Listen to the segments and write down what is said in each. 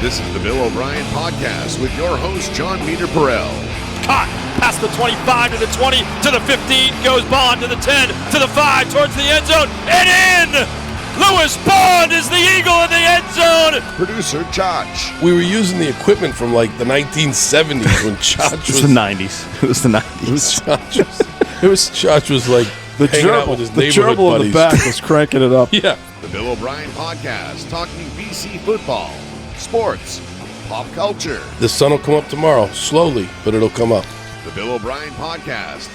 This is the Bill O'Brien Podcast with your host, John Meterparel. Caught past the 25 to the 20 to the 15, goes Bond to the 10 to the 5 towards the end zone and in. Lewis Bond is the Eagle in the end zone. Producer Ciaccio. We were using the equipment from like the 1970s when Ciaccio was... It was the 90s. It was the 90s. Ciaccio was like the hanging out with his neighborhood gerbil buddies. in the back was cranking it up. Yeah. The Bill O'Brien Podcast, talking BC football, sports, pop culture. The sun will come up tomorrow, slowly, but it'll come up. The Bill O'Brien Podcast.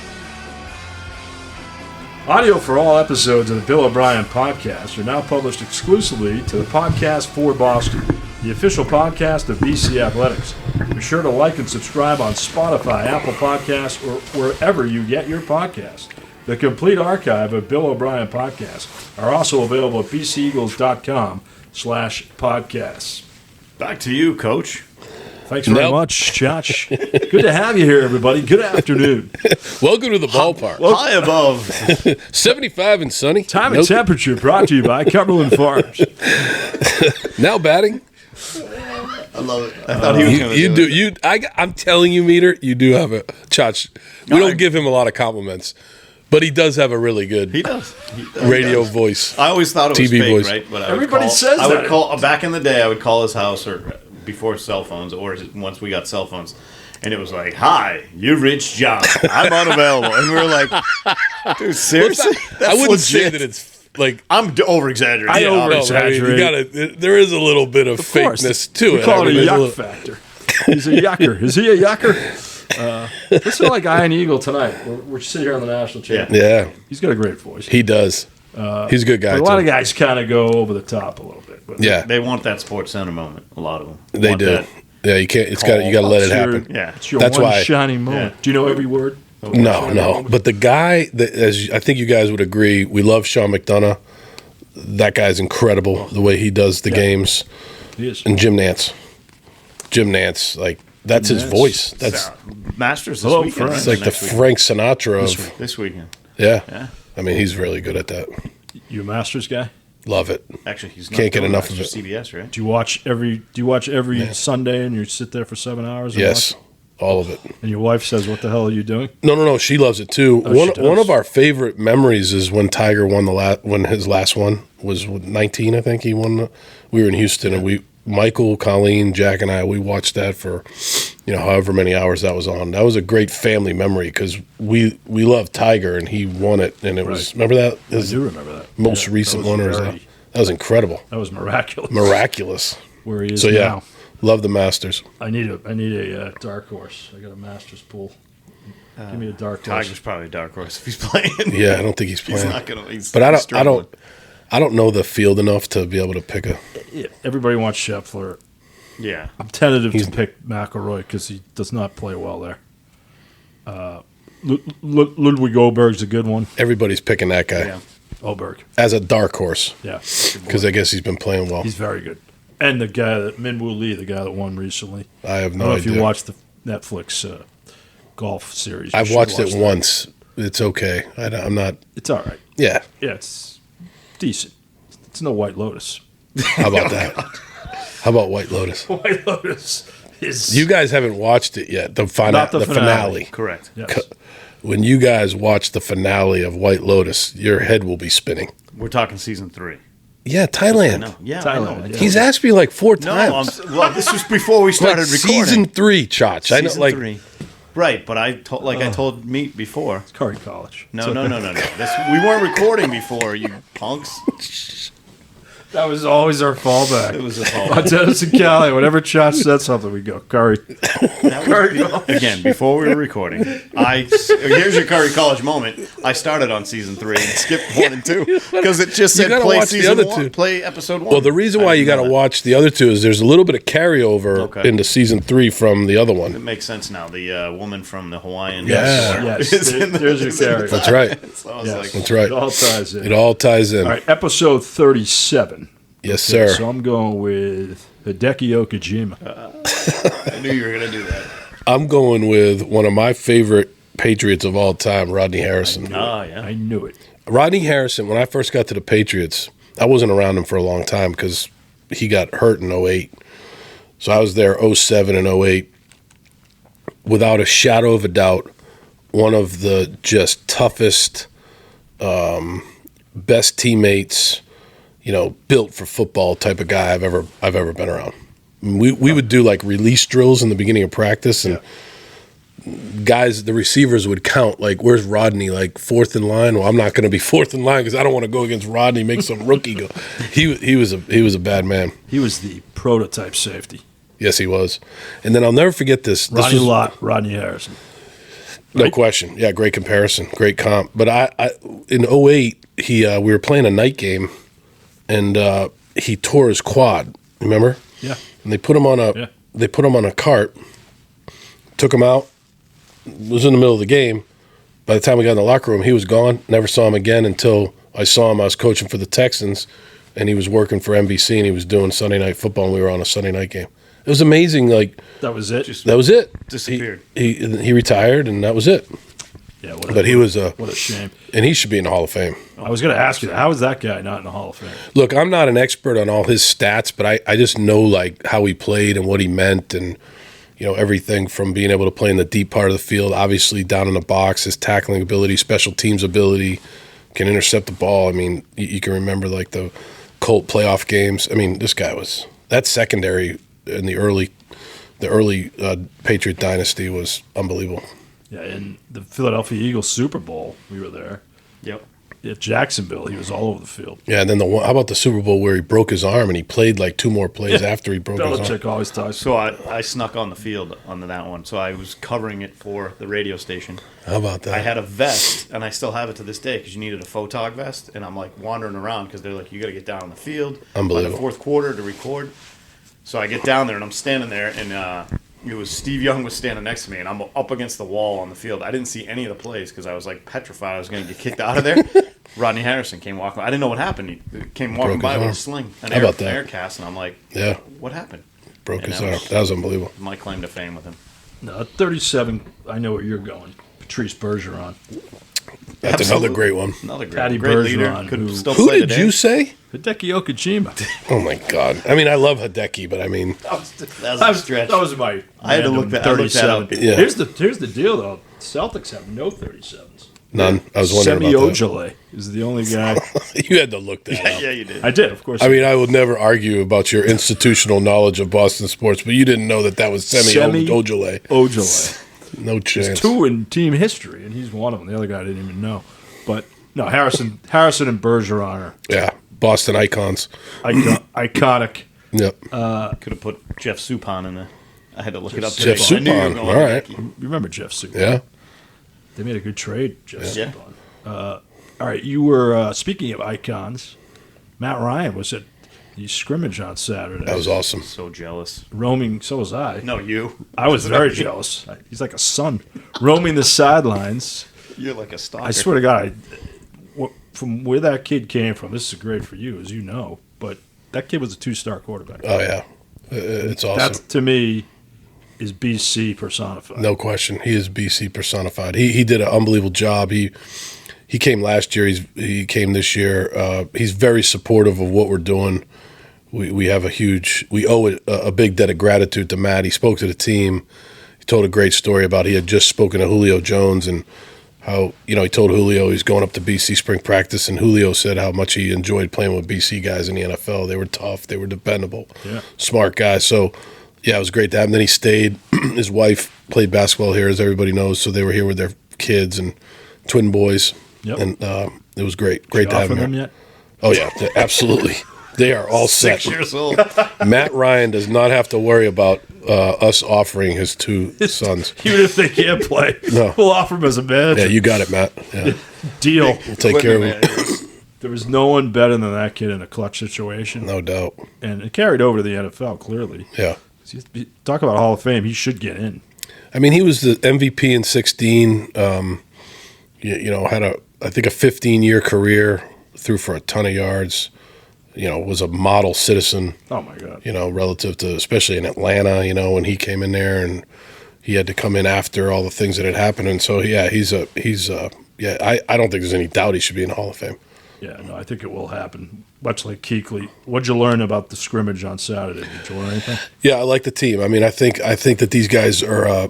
Audio for all episodes of the Bill O'Brien Podcast are now published exclusively to the Podcast for Boston, the official podcast of BC Athletics. Be sure to like and subscribe on Spotify, Apple Podcasts, or wherever you get your podcasts. The complete archive of Bill O'Brien Podcasts are also available at bceagles.com/podcasts. Back to you, Coach. Thanks very much, Ciaccio. Good to have you here, everybody. Good afternoon. Welcome to the ballpark. High above. 75 and sunny. Time and temperature brought to you by Cumberland Farms. Now batting. I love it. I thought he was going to do it. I'm telling you, Meter, you do have a Ciaccio. We don't give him a lot of compliments, but he does have a really good radio voice. I always thought it was TV fake, voice. right? But Everybody says that. I would call back in the day. I would call his house or before cell phones, or once we got cell phones, and it was like, "Hi, you've reached John. I'm unavailable," and we were like, "Dude, seriously?" I wouldn't say that it's like I'm over exaggerating. I over-exaggerate. There is a little bit of course. fakeness to We it. call it a there's yuck factor. He's a yucker. Is he a yucker? Let's like Iron Eagle tonight. We're sitting here on the national channel. Yeah, He's got a great voice. he does. He's a good guy. But a lot too. of guys kind of go over the top a little bit. But Yeah, They want that Sports Center moment. A lot of them. they Want do. that. Yeah, you can't. It's got. You got to let it It's your- happen. Yeah. It's your That's one why- shining moment. Yeah. Do you know every word? No. But the guy that, as I think you guys would agree, we love Sean McDonough. That guy's incredible. The way he does the games. He is. And Jim Nance, like that's his Nance. voice. That's Masters this Hello, weekend. Frank. it's like the Next week. Frank Sinatra of. This weekend. Yeah. Yeah. I mean, he's really good at that. You a Masters guy? Love it. Actually, he's not Can't get doing enough of Masters, it. CBS, right? Do you watch every Sunday and you sit there for 7 hours? And Yes, watch? all of it. And your wife says, "What the hell are you doing?" No. She loves it too. Oh, she does. One of our favorite memories is when Tiger won when his last one was 19. I think he won. We were in Houston and Michael, Colleen, Jack, and I watched that for however many hours that was on. That was a great family memory because we love Tiger and he won it and it was remember that I do remember that. most Yeah, recent that was one or is very- that was incredible, That was miraculous. miraculous. Where he is So yeah, now. love the Masters. I need a dark horse. I got a Masters pool. Give me a dark horse. Tiger's probably a dark horse if he's playing. Yeah, I don't think he's He's playing. not gonna. He's But I struggling. don't know the field enough to be able to pick a. Yeah, everybody wants Scheffler. Yeah. I'm tentative to pick McIlroy because he does not play well there. Ludwig Oberg's a good one. Everybody's picking that guy Yeah. Oberg, as a dark horse yeah, because I guess he's been playing well. he's very good. And the guy that Minwoo Lee, the guy that won recently. I have I no don't know if idea. you watched the Netflix golf series. You I've should watched watch it that. once. It's okay. I'm not. It's all right. Yeah. Yeah, it's decent. It's no White Lotus. How about that? How about White Lotus? White Lotus is You guys haven't watched it yet. The Not the finale. finale. Correct. yes. When you guys watch the finale of White Lotus, your head will be spinning. We're talking season 3. Yeah, I Thailand. know. Yeah, Thailand, I know. yeah. He's asked me like 4 No, times. well, this was before we started like recording. season 3, Chach. I know, Season like 3. Right, but I told Meat before. Curry College. No. We weren't recording before, you punks. That was always our fallback. It was a On fault. Dennis and Cali, whenever Chach said something, we go, Curry. Again, before we were recording, here's your Curry College moment. I started on season 3 and skipped 1 and 2 because it just said gotta play watch the season other 1, two. play episode 1. Well, the reason why you got to watch the other 2 is there's a little bit of carryover Okay. into season 3 from the other It one. makes sense now. The woman from the Hawaiian Yeah. store Yes, is in the- there's your Curry. That's right. So I was Yes. like, That's right. It all ties in. It all ties in. All right, episode 37. Yes, sir. So I'm going with Hideki Okajima. I knew you were going to do that. I'm going with one of my favorite Patriots of all time, Rodney Harrison. Oh, yeah. I knew it. Rodney Harrison, when I first got to the Patriots, I wasn't around him for a long time because he got hurt in 08. So I was there 07 and 08. Without a shadow of a doubt, one of the just toughest, best teammates, built for football type of guy I've ever been around. We would do like release drills in the beginning of practice, and guys, the receivers would count like, where's Rodney? Like fourth in line. Well, I'm not going to be fourth in line because I don't want to go against Rodney, make some rookie go. He was a bad man. He was the prototype safety. Yes, he was. And then I'll never forget this. Rodney Harrison. No Right? question. Yeah, great comparison, great comp. But I in 08, we were playing a night game, and he tore his quad. Remember? Yeah. And they put him on a cart, took him out. Was in the middle of the game. By the time we got in the locker room, he was gone. Never saw him again until I saw him. I was coaching for the Texans, and he was working for NBC, and he was doing Sunday Night Football, and we were on a Sunday night game. It was amazing. Like That was it. that was it. Disappeared. He retired, and that was it. Yeah. But he was what a shame. and he should be in the Hall of Fame. I was going to ask you, how is that guy not in the Hall of Fame? Look, I'm not an expert on all his stats, but I just know like how he played and what he meant, and everything from being able to play in the deep part of the field, obviously down in the box, his tackling ability, special teams ability, can intercept the ball. I mean, you can remember like the Colt playoff games. I mean, this guy was that secondary in the early Patriot dynasty was unbelievable. Yeah, in the Philadelphia Eagles Super Bowl, we were there. Yep. At Jacksonville, he was all over the field. Yeah, and then how about the Super Bowl where he broke his arm and he played like 2 more plays after he broke his arm? Belichick always talks. So I snuck on the field on that one. So I was covering it for the radio station. How about that? I had a vest, and I still have it to this day because you needed a photog vest. And I'm like wandering around because they're like, you got to get down on the field by the Unbelievable. fourth quarter to record. So I get down there, and I'm standing there, and it was Steve Young was standing next to me, and I'm up against the wall on the field. I didn't see any of the plays because I was like petrified I was going to get kicked out of there. Rodney Harrison came walking. I didn't know what happened. He came walking Broke his by with arm. a sling, an How about that? air cast, and I'm like, Yeah. what happened? Broke And his that arm. was- That was unbelievable. My claim to fame with him. No, 37, I know where you're going. Patrice Bergeron. That's Absolutely. another great one. Another great, Patty great leader. Bergeron, Could who- still Who play did today. you say? Hideki Okajima. Oh my God! I mean, I love Hideki, but I mean, That was a stretch. That was my I had to random look that- I looked that up. 37. Yeah. Here's the deal, though. Celtics have no 37s. none. I was wondering Semi about that. Ojale is the only guy. You had to look that up. Yeah, you did. I did, of course. I mean, I would never argue about your institutional knowledge of Boston sports, but you didn't know that was Semi Ojale. Ojale. No chance. 2 in team history, and he's one of them. The other guy I didn't even know. But no, Harrison and Bergeron are Yeah, Boston icons. iconic. Yep. Could have put Jeff Suppan in there. I had to look it up. Jeff today. I knew you were Suppan. going All with right. Hideki. You remember Jeff Suppan? Yeah. They made a good trade, Jeff Yeah. Suppan. All right, you were speaking of icons. Matt Ryan was at the scrimmage on Saturday. That was awesome. So jealous. roaming. So was I. No, you. I was very jealous. He's like a son, roaming the sidelines. You're like a stalker. I swear to God, from where that kid came from, this is great for you, as you know. But that kid was a 2-star quarterback. Oh yeah, it's awesome. That to me is BC personified. No question. He is BC personified. He did an unbelievable job. He came last year. He came this year. He's very supportive of what we're doing. We owe a big debt of gratitude to Matt. He spoke to the team. He told a great story about he had just spoken to Julio Jones and how he told Julio he's going up to BC spring practice, and Julio said how much he enjoyed playing with BC guys in the NFL. They were tough. They were dependable. Yeah. Smart guys. So. Yeah, it was great to have him. Then he stayed. His wife played basketball here, as everybody knows, so they were here with their kids and twin boys. Yep. And it was great. Great Did to you have offer him them here. yet? Oh, yeah, absolutely. They are all set. 6 years old. Matt Ryan does not have to worry about us offering his 2 sons. Even if they can't play, No. we'll offer them as a manager. Yeah, you got it, Matt. Yeah. Deal. We'll take care of him. There was no one better than that kid in a clutch situation. No doubt. And it carried over to the NFL, clearly. Yeah. Talk about Hall of Fame. He should get in. I mean, he was the MVP in 16. Had I think a 15-year career, threw for a ton of yards. Was a model citizen. Oh, my God. Relative to, especially in Atlanta, when he came in there and he had to come in after all the things that had happened. And so, yeah, I don't think there's any doubt he should be in the Hall of Fame. Yeah, no, I think it will happen. Much like Kuechly. What'd you learn about the scrimmage on Saturday? Did you learn anything? Yeah, I like the team. I mean, I think that these guys are. I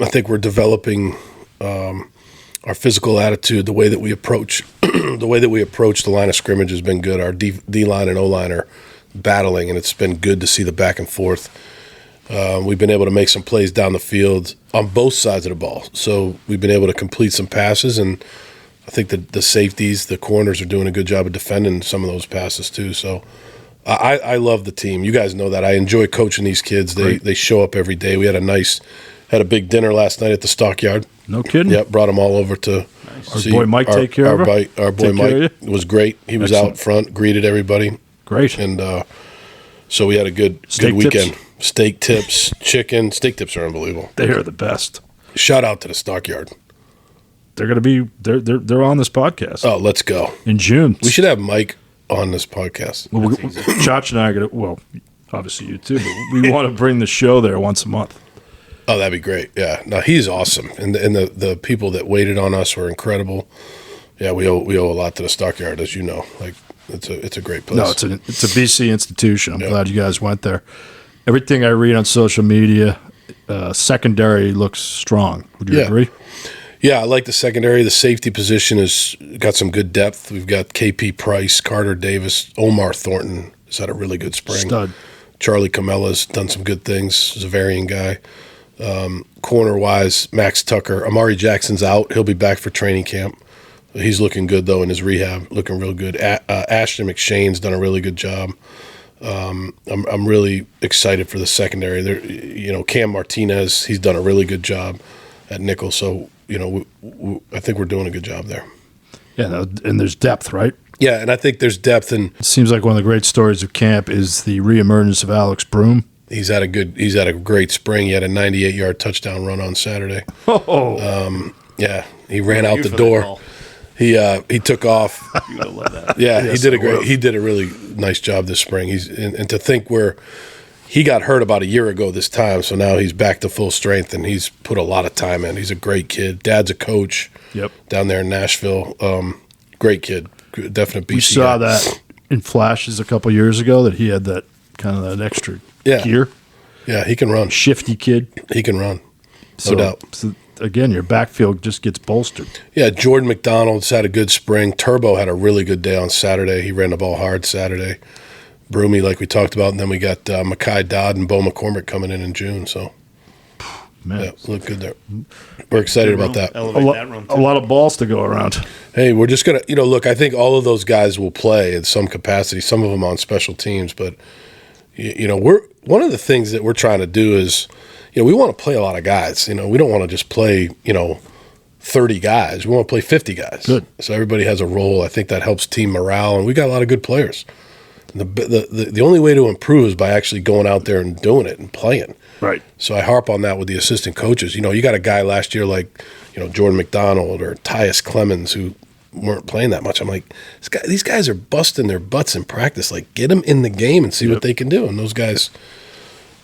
think we're developing our physical attitude. The way that we approach, the line of scrimmage has been good. Our D line and O line are battling, and it's been good to see the back and forth. We've been able to make some plays down the field on both sides of the ball. So we've been able to complete some passes, and I think that the safeties, the corners are doing a good job of defending some of those passes too. So I love the team. You guys know that. I enjoy coaching these kids. They show up every day. We had a big dinner last night at the Stockyard. No kidding? Yep, brought them all over to Our boy Mike take care of her? Our boy Mike was great. He was Excellent. out front, greeted everybody. Great. And so we had a good Steak weekend. tips? Steak tips, chicken. Steak tips are unbelievable. They are the best. Shout out to the Stockyard. They're going to be they're on this podcast Oh, let's go. in June. We should have Mike on this podcast. Well, Ciaccio and I are going to, well, obviously you too, but we want to bring the show there once a month. Oh, that'd be great. Yeah. No, he's awesome. And the people that waited on us were incredible. Yeah, we owe a lot to the Stockyard, as you know. Like it's a great place. No, it's a BC institution. I'm Yeah. glad you guys went there. Everything I read on social media, secondary looks strong. Would you Yeah. agree? Yeah, I like the secondary. The safety position has got some good depth. We've got KP Price, Carter Davis, Omar Thornton has had a really good spring. Stud. Charlie Camella's done some good things. He's a varying guy. Corner-wise, Max Tucker. Amari Jackson's out. He'll be back for training camp. He's looking good, though, in his rehab, looking real good. Ashton McShane's done a really good job. I'm really excited for the secondary. There, Cam Martinez, he's done a really good job at nickel. So, I think we're doing a good job there. Yeah, and there's depth, right? Yeah, and I think there's depth, and It seems like one of the great stories of camp is the reemergence of Alex Broom. he's had a great spring. He had a 98-yard touchdown run on Saturday. Yeah, he ran out the door. He took off. You would have loved that. Yeah, Yes, he did a really nice job this spring. And to think where he got hurt about a year ago this time, so now he's back to full strength and he's put a lot of time in. He's a great kid. Dad's a coach. Yep. Down there in Nashville. Great kid. Definite BC We saw guy. that in flashes a couple years ago that he had that kind of that extra gear. Yeah, he can run. Shifty kid. He can run. No So, doubt. so again, your backfield just gets bolstered. Yeah, Jordan McDonald's had a good spring. Turbo had a really good day on Saturday. He ran the ball hard Saturday. Broomy, like we talked about, and then we got Mackay Dodd and Bo McCormick coming in June. So, Man, yeah, look good there. We're excited about that. Elevate that room. a lot of balls to go around. Hey, we're just going to, look, I think all of those guys will play in some capacity, some of them on special teams. But, we're one of the things that we're trying to do is, we want to play a lot of guys. We don't want to just play, 30 guys. We want to play 50 guys. Good. So everybody has a role. I think that helps team morale, and we got a lot of good players. The only way to improve is by actually going out there and doing it and playing. Right. So I harp on that with the assistant coaches. You got a guy last year like, Jordan McDonald or Tyus Clemens who weren't playing that much. I'm like, these guys are busting their butts in practice. Like, get them in the game and see what they can do. And those guys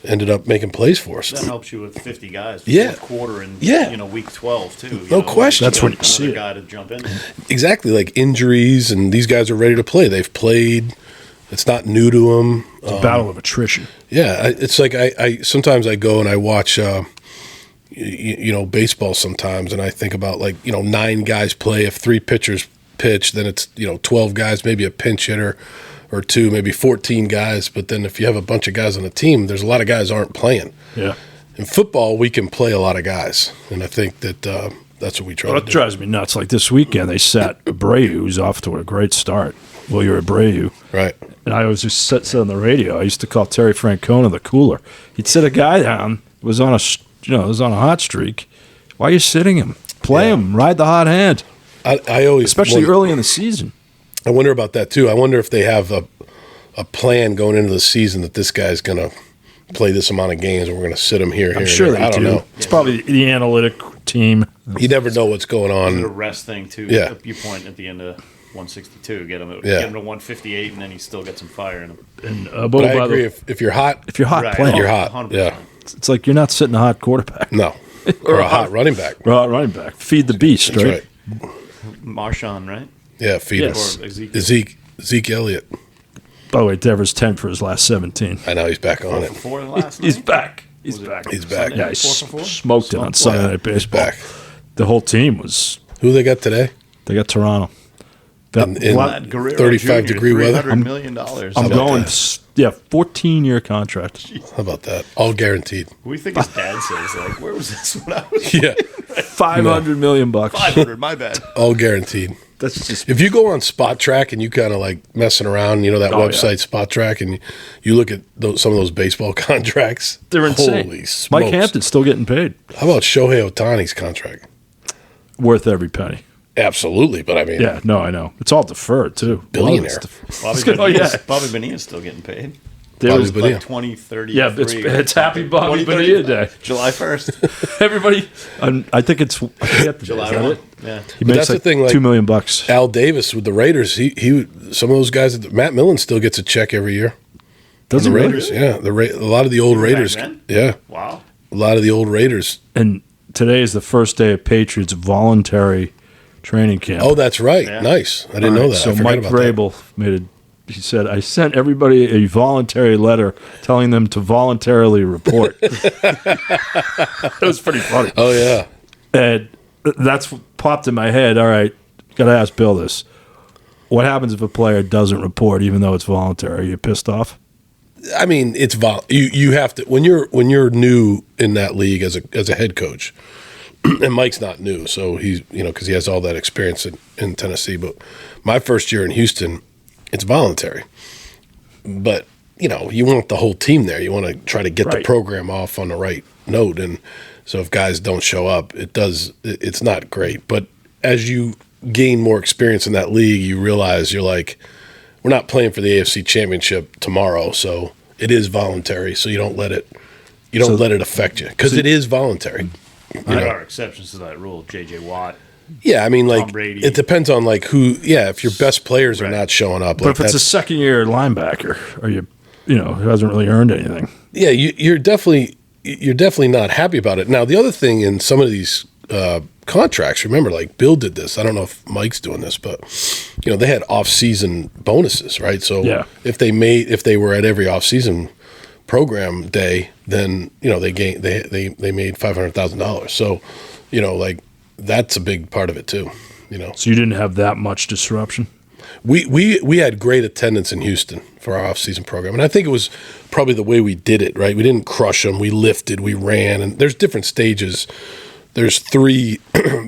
ended up making plays for us. That helps you with 50 guys. For Yeah. fourth quarter and Yeah. week 12 too. No question. That's when you another see it. guy to jump in. Exactly, like injuries, and these guys are ready to play. They've played. It's not new to them. It's a battle of attrition. Yeah, it's like I sometimes I go and I watch, baseball sometimes, and I think about 9 guys play. If 3 pitchers pitch, then it's 12 guys, maybe a pinch hitter or 2, maybe 14 guys. But then if you have a bunch of guys on the team, there's a lot of guys aren't playing. Yeah. In football, we can play a lot of guys, and I think that that's what we try Well, to it do. drives me nuts. Like this weekend, they sat Abreu, who's off to a great start. Well, you're Abreu. Right. And I was just sit on the radio. I used to call Terry Francona the cooler. He'd sit a guy down, was on a hot streak. Why are you sitting him? Play him. Ride the hot hand. I always Especially wonder, early in the season. I wonder about that too. I wonder if they have a plan going into the season that this guy's going to play this amount of games and we're going to sit him here. I'm and sure there. they I don't do. know. It's probably the analytic team. You never know what's going The on. rest thing too. Yeah. You point at the end of 162. Get him to 158, and then he still gets some fire in him. And But I agree. If you're hot, if you're hot, Right. play him. you're hot. 100%. Yeah. It's like you're not sitting a hot quarterback. No. Or a hot running back. Or a hot running back. Feed the beast, That's right? right. Marshawn, right? Yeah, feed Yes. him. Or Ezekiel. Zeke Elliott. By the way, Devers 10 for his last 17. I know he's back on 4 it. for 4 in the last He's night? back. He's Was it back. He's back. Sunday? Yeah, he 4 for 4? smoked it on Sunday Night Baseball. Back. The whole team was. Who they got today? They got Toronto. In Vlad Guerrero 35 Jr., degree weather? $300 million. I'm about going. that? 14-year contract. How about that? All guaranteed. What do you think his dad says? Like, where was this when I was Yeah, $500 million bucks. 500? My bad. all guaranteed. That's just If you go on Spot Track and you kind of like messing around, that Oh, website Spot Track, and you look at some of those baseball contracts, they're insane. Holy smokes! Mike Hampton's still getting paid. How about Shohei Ohtani's contract? Worth every penny. Absolutely, but I mean, Yeah, no, I know. It's all deferred too. Billionaire. Bobby Oh, yeah. Bonilla's still getting paid. There Bobby was, Bonilla. Like 20, 30. yeah, it's Happy Bobby 20, Bonilla Day. July 1st. Everybody, I think it's I forget the July day, is that 1. it? Yeah. He But makes that's the like thing, like- $2 million. Al Davis with the Raiders, he some of those guys. Matt Millen still gets a check every year. Does The he really? Raiders, yeah, a lot of the old Raiders, then? yeah, Wow. a lot of the old Raiders. And today is the first day of Patriots voluntary training camp. Oh, that's right. Yeah. Nice. I didn't know All right, that. So I forgot Mike about that. Vrabel he said, I sent everybody a voluntary letter telling them to voluntarily report. That was pretty funny. Oh yeah. And that's what popped in my head. All right, got to ask Bill this. What happens if a player doesn't report even though it's voluntary? Are you pissed off? I mean, it's you have to when you're new in that league as a head coach, and Mike's not new, so he's because he has all that experience in Tennessee. But my first year in Houston, it's voluntary, but you want the whole team there. You want to try to get the Right. program off on the right note, and so if guys don't show up, it's not great. But as you gain more experience in that league, you realize you're like, we're not playing for the AFC Championship tomorrow, so it is voluntary. So you don't let it affect you because it is voluntary. There are exceptions to that rule. J.J. Watt. Yeah, I mean, like Brady. it depends on like who. Yeah, if your best players are Right. not showing up, But like if it's a second-year linebacker, or who hasn't really earned anything, yeah, you're definitely not happy about it. Now, the other thing in some of these contracts, remember, like Bill did this. I don't know if Mike's doing this, but they had off-season bonuses, right? So Yeah. if they were at every off-season program day, then they made $500,000. So like that's a big part of it too. so you didn't have that much disruption. We had great attendance in Houston for our off-season program, and I think it was probably the way we did it. Right, we didn't crush them. We lifted, we ran, and there's different stages. There's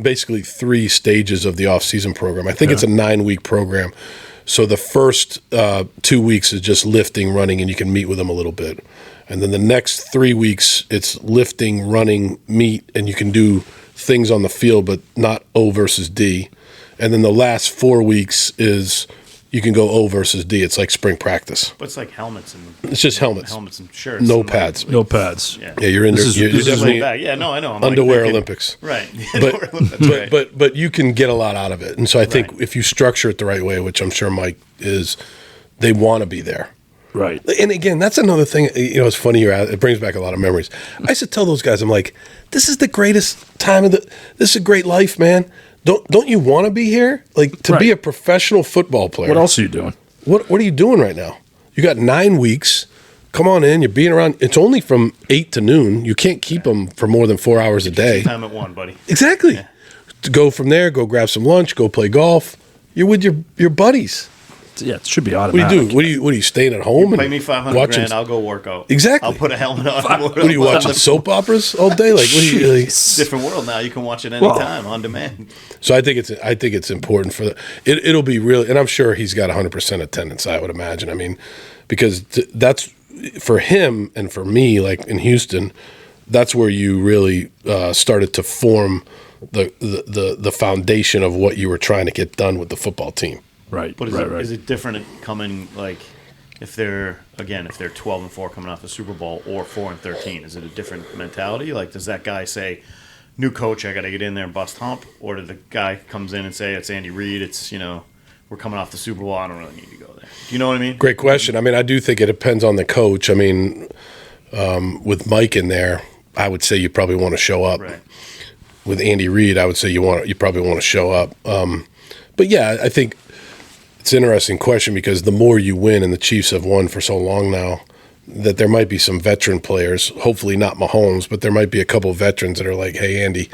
basically three stages of the off-season program. I think it's a 9-week program. So the first 2 weeks is just lifting, running, and you can meet with them a little bit. And then the next 3 weeks, it's lifting, running, meet, and you can do things on the field, but not O versus D. And then the last 4 weeks is you can go O versus D. It's like spring practice. But it's like helmets and It's just helmets. helmets and shirts. No and pads. No pads. Yeah. Yeah, you're in This is- you're this is definitely Back. Yeah, no, I know. I'm underwear like thinking- Olympics. Right. But, That's right. but you can get a lot out of it. And so I think Right. if you structure it the right way, which I'm sure Mike is, they want to be there. Right. And again, that's another thing. It's funny. It brings back a lot of memories. I used to tell those guys, I'm like, this is the greatest time of this is a great life, man. Don't you want to be here? Like to be Right. a professional football player. What else are you doing? What are you doing right now? You got 9 weeks. Come on in. You're being around. It's only from 8 to noon. You can't keep them for more than 4 hours a day. Time at 1, buddy. Exactly. To go from there, go grab some lunch, go play golf. You're with your buddies. Yeah, it should be What do automatic. you do? What are you staying at home Pay and me $500 watching? grand, I'll go work out. Exactly. I'll put a helmet on. What are you watching? Soap operas all day? Like what are you? Like, Different world now. You can watch it anytime on demand. so I think it's important for it'll be really, and I'm sure he's got 100% attendance. I would imagine. I mean, because that's for him and for me. Like in Houston, that's where you really started to form the foundation of what you were trying to get done with the football team. Right. But right. is it different coming like if they're 12-4 coming off the Super Bowl or 4-13? Is it a different mentality? Like does that guy say, new coach, I got to get in there and bust hump, or did the guy comes in and say it's Andy Reid? It's we're coming off the Super Bowl. I don't really need to go there. Do you know what I mean? Great question. I mean, I do think it depends on the coach. I mean, with Mike in there, I would say you probably want to show up. Right. With Andy Reid, I would say you probably want to show up. But yeah, I think it's an interesting question because the more you win, and the Chiefs have won for so long now, that there might be some veteran players, hopefully not Mahomes, but there might be a couple of veterans that are like, hey, Andy,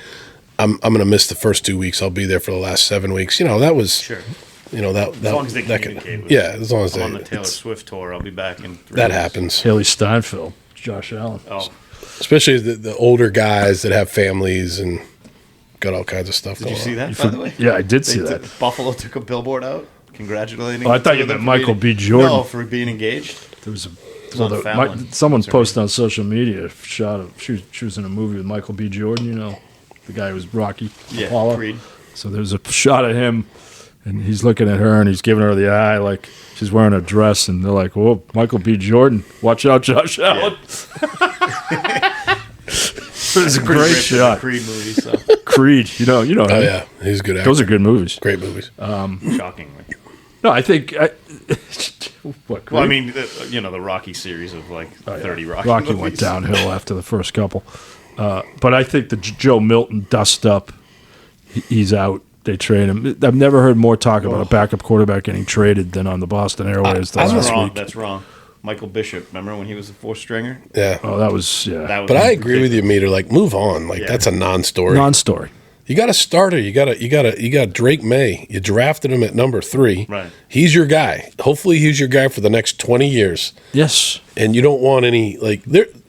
I'm going to miss the first 2 weeks. I'll be there for the last 7 weeks. That was, Sure. that As long as they communicate with yeah, as long as I'm they, on the Taylor Swift tour. I'll be back in 3 that weeks. happens. Haley Steinfeld, Josh Allen. Oh, Especially the older guys that have families and got all kinds of stuff did going you see on. that, by the way? Yeah, I did see that. Buffalo took a billboard out congratulating. Oh, I the thought two you of them meant for Michael being- B. Jordan. No, for being engaged. There was a on Fallon. someone Sorry. posted on social media a shot of she was in a movie with Michael B. Jordan. The guy who was Rocky Yeah, Apollo. Creed. So there's a shot of him, and he's looking at her, and he's giving her the eye like she's wearing a dress, and they're like, "Whoa, Michael B. Jordan, watch out, Josh Allen." It's a Pretty great ripped in the shot. Creed movie, so Creed, Oh, him. yeah. He's a good actor. Those are good movies. Great movies. shockingly. No, I think. What? Creed? Well, I mean, the Rocky series of like 30 Rocky went movies. downhill after the first couple. But I think the Joe Milton dust up, he's out. They trade him. I've never heard more talk about a backup quarterback getting traded than on the Boston Airways That's last wrong. week. That's wrong. Michael Bishop, remember when he was the fourth stringer? Yeah. Oh, that was, yeah. That was But I agree with you, Meter. Like, move on. Like, Yeah. that's a non-story. Non-story. You got a starter. You got Drake May. You drafted him at number 3. Right. He's your guy. Hopefully, he's your guy for the next 20 years. Yes. And you don't want any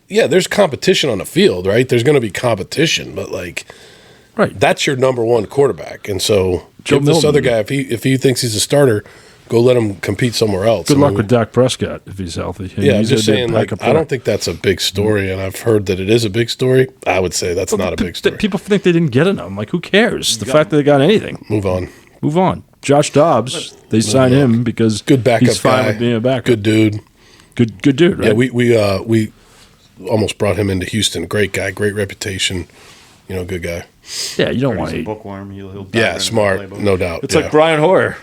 there's competition on the field, right? There's going to be competition, but Right. that's your number 1 quarterback. And so, Joe give this Milton. other guy if he thinks he's a starter, go let him compete somewhere else. Good I luck mean, with Dak Prescott if he's healthy. Yeah, I'm He's just gonna be a saying. Like, backup I don't player. think that's a big story, and I've heard that it is a big story. I would say that's not a big story. People think they didn't get enough. I'm like, who cares? The fact that they got anything. Move on. Move on. Josh Dobbs, they signed him because Good backup he's fine guy. with being a backup. Good dude. Good dude, right? Yeah, we almost brought him into Houston. Great guy, great reputation. Good guy. Yeah, you don't want He's to a eat. bookworm. He'll dive right Yeah, into the smart, playbook. no doubt. It's yeah. like Brian Hoyer.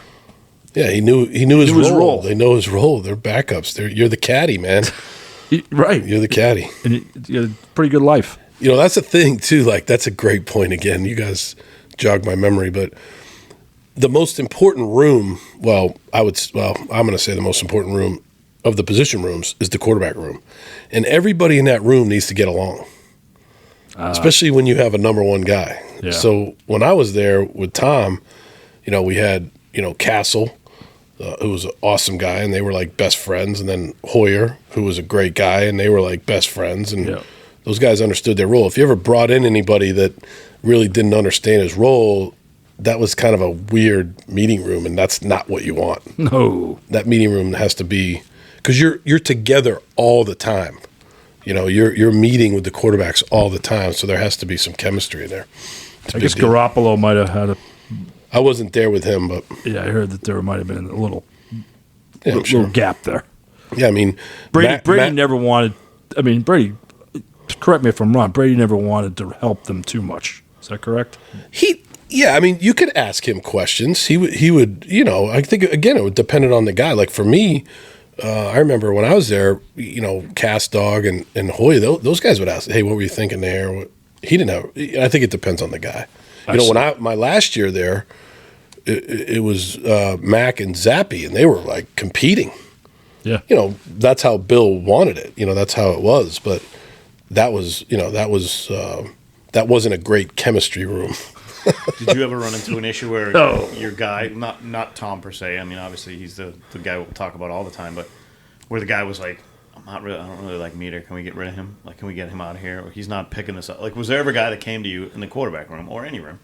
Yeah, he knew his Knew his role. role. They know his role. They're backups. You're the caddy, man. Right. You're the caddy. And you had a pretty good life. That's the thing too. Like, that's a great point. Again, you guys jogged my memory, but the most important room. I'm going to say the most important room of the position rooms is the quarterback room, and everybody in that room needs to get along. Especially when you have a number 1 guy. Yeah. So when I was there with Tom, we had Castle, who was an awesome guy, and they were like best friends, and then Hoyer, who was a great guy, and they were like best friends, and Yeah. those guys understood their role. If you ever brought in anybody that really didn't understand his role, that was kind of a weird meeting room, and that's not what you want. No. That meeting room has to be because you're together all the time. You're meeting with the quarterbacks all the time, so there has to be some chemistry in there. It's a I big guess deal. Garoppolo might have had I wasn't there with him, but I heard that there might have been a little yeah, I'm sure. gap there. Yeah, I mean, Brady never wanted. I mean, Brady. Correct me if I'm wrong. Brady never wanted to help them too much. Is that correct? Yeah, I mean, you could ask him questions. He would. I think again, it would depend on the guy. Like for me, I remember when I was there, Cass Dog and Hoy, those guys would ask, "Hey, what were you thinking there?" He didn't have. I think it depends on the guy. When my last year there, it was Mac and Zappy, and they were like competing. Yeah. That's how Bill wanted it. That's how it was. But that wasn't a great chemistry room. Did you ever run into an issue where No. your guy, not Tom per se, I mean, obviously he's the guy we'll talk about all the time, but where the guy was like, I don't really like Meter. Can we get rid of him? Like, can we get him out of here? Or he's not picking this up. Like, was there ever a guy that came to you in the quarterback room or any room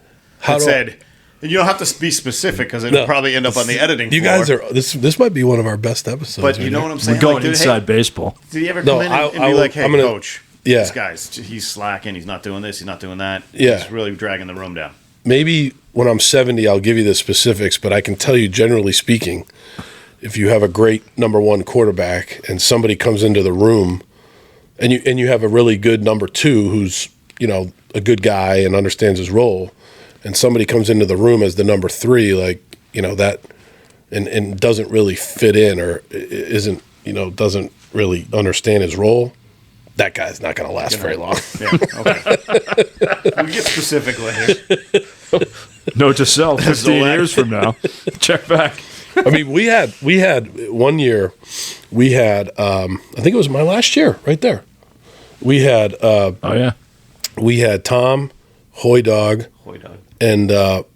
that said, and you don't have to be specific because it'll probably end up on the editing You floor. guys are this might be one of our best episodes. But you right know here. what I'm saying? We're going Like, dude, inside baseball. Did he ever No, come in and be I will- like, hey, I'm gonna- coach, Yeah. this guy's, he's slacking. He's not doing this. He's not doing that. Yeah. He's really dragging the room down. Maybe when I'm 70, I'll give you the specifics, but I can tell you, generally speaking, if you have a great number 1 quarterback and somebody comes into the room and you have a really good number 2 who's, a good guy and understands his role, and somebody comes into the room as the number 3, that and doesn't really fit in or isn't, doesn't really understand his role, that guy's not going to last very long. Yeah, okay. We get specific later. Note to self: 15 years from now, check back. I mean, we had 1 year. We had I think it was my last year, right there. We had we had Tom, Hoy Dog, and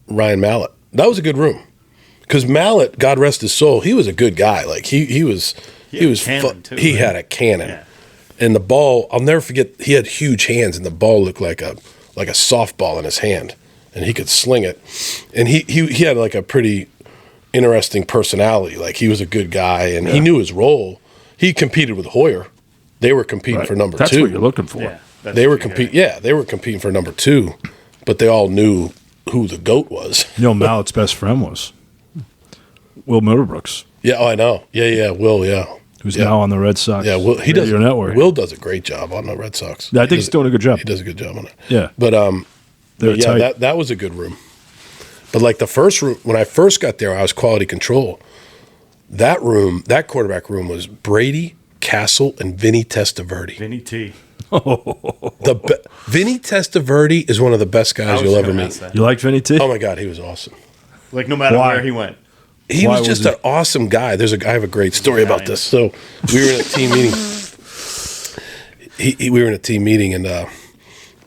Ryan Mallett. That was a good room because Mallett, God rest his soul, he was a good guy. Like he was too, he right? had a cannon. Yeah. And the ball, I'll never forget, he had huge hands, and the ball looked like a softball in his hand, and he could sling it. And he had like a pretty interesting personality. Like, he was a good guy, and he knew his role. He competed with Hoyer. They were competing for number 2. That's what you're looking for. Yeah, They were competing. Yeah, they were competing for number 2, but they all knew who the GOAT was. You know, Mallett's best friend was Will Middlebrooks, Yeah, oh, I know. Yeah, Will. Yeah, who's now on the Red Sox. Yeah, Will. He does. Radio Network. Will does a great job on the Red Sox. I think he's doing a good job. He does a good job on it. Yeah, But They're yeah, tight. that was a good room. But like the first room, when I first got there, I was quality control. That room, that quarterback room, was Brady, Castle, and Vinny Testaverde. Vinny T. Vinny Testaverde is one of the best guys you'll ever meet. You like Vinny T? Oh my God, he was awesome. Like, no matter Why? where he went. He Why was just was an awesome guy. I have a great story about this. So we were in a team meeting. We were in a team meeting, and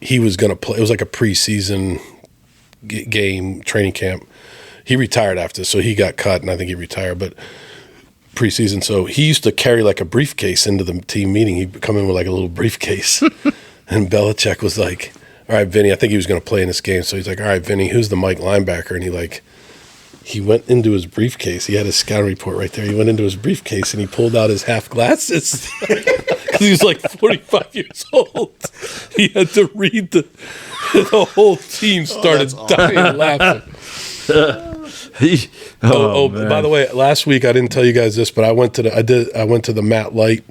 he was going to play. It was like a preseason game, training camp. He retired after, so he got cut, and I think he retired. But preseason, so he used to carry like a briefcase into the team meeting. He'd come in with like a little briefcase, and Belichick was like, "All right, Vinny, I think he was going to play in this game." So he's like, "All right, Vinny, who's the Mike linebacker?" And he went into his briefcase. He had his scouting report right there. He went into his briefcase and he pulled out his half glasses because he was like 45 years old. He had to read the whole team started dying laughing. By the way, last week I didn't tell you guys this, but I went to the Matt Light